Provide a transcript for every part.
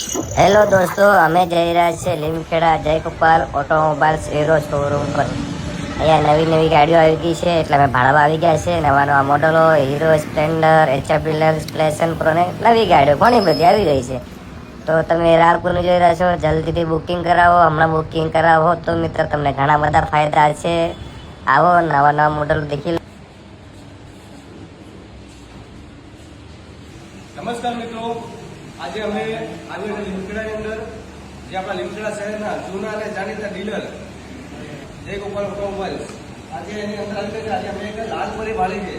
Hello દોસ્તો, અમે જઈ રહ્યા છીએ લીમખેડા જયગોપાલ ઓટોમોબાઈલ્સ હીરો શોરૂમ પર. અહીંયા નવી નવી ગાડીઓ આવી ગઈ છે, એટલે અમે ભાડામાં આવી ગયા છે. નવા નવા મોડલો Hero Splendor, HF Deluxe, Passion pro ને નવી ગાડીઓ ઘણી બધી આવી રહી છે. તો તમે રારપુરનું જોઈ રહ્યા છો, જલ્દીથી બુકિંગ કરાવો. હમણાં બુકિંગ કરાવો તો મિત્ર તમને ઘણા બધા ફાયદા છે. આવો નવા નવા મોડલ દેખી લો. નમસ્કાર મિત્રો, આજે અમે આવ્યા લીમખેડાની અંદર, જે આપણા લીમખેડા શહેરના જૂના અને જાણીતા ડીલર જયગોપાલ ઓટોમોબાઈલ્સ. આજે એની અંદર આવી છે. આજે અમે એક લાલ પરી વાળી છે,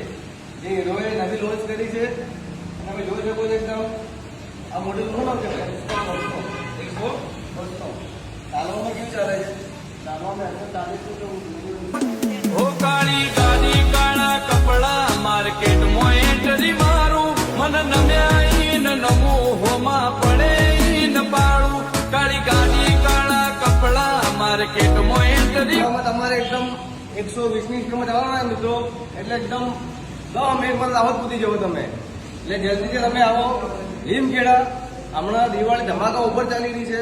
જે હીરોએ નવી લોન્ચ કરી છે. તમે જોઈ શકો છો એકદમ આ મોડેલ નું નામ છે 100. ચાલવામાં કેવું ચાલે છે? ચાલવામાં 140 કાળી ગાડી કાળા કપડા માર્કેટમાં એન્ટ્રી મારું મન નમ્યા નમો હોમાં પડે ન પાડું. કાળી ગાડી કાળા કપડા માર્કેટમાં એન્ટ્રી તમારે એકદમ 120 ની સ્પીડમાં જવાના મિત્રો, એટલે એકદમ 10 મિનિટમાં દાહોદ પૂરી જવો તમે. એટલે જલ્દીથી તમે આવો લીમખેડા. હમણાં દિવાળી ધમાકા ઉપર ચાલી રહી છે.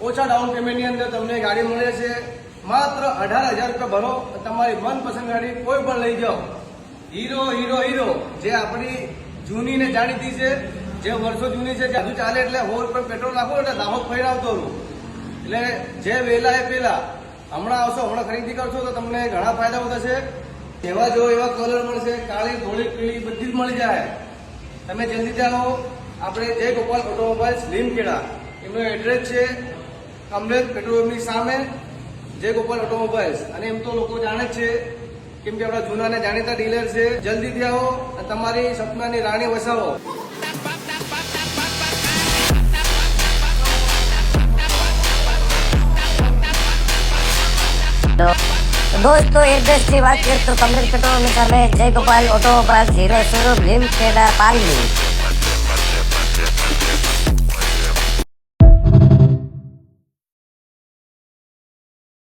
ઓછા ડાઉન પેમેન્ટની અંદર તમને ગાડી મળે છે. માત્ર 18,000 રૂપિયા ભરો, તમારી મનપસંદ ગાડી કોઈ પણ લઈ જાઓ. હીરો હીરો હીરો, જે આપણી જૂની ને જાણીતી છે, જે વર્ષો જૂની છે, જે હજુ ચાલે. એટલે 100 રૂપિયા પેટ્રોલ નાખો એટલે દાહોદ ફરી આવતો રહું. એટલે જે વહેલા એ પેલા હમણાં આવશો, હમણાં ખરીદી કરશો તો તમને ઘણા ફાયદાઓ થશે. એવા જો એવા કલર મળશે, કાળી ધોળી પીળી બધી જ મળી જાય. તમે જલ્દીથી આવો. આપણે જયગોપાલ ઓટોમોબાઈલ્સ લીમખેડા, એમનું એડ્રેસ છે અમરેજ પેટ્રોલ પંપની સામે જયગોપાલ ઓટોમોબાઈલ્સ. અને એમ તો લોકો જાણે જ છે, કેમ કે આપણા જૂના ને જાણીતા ડીલર છે. જલ્દીથી આવો અને તમારી સપનાની રાણી વસાવો. દોસ્તો, એડ્રેસની વાત કરીએ તો કમલેશ પેટ્રોલની સામે Jaigopal automobiles Hero showroom Limkheda Paldi.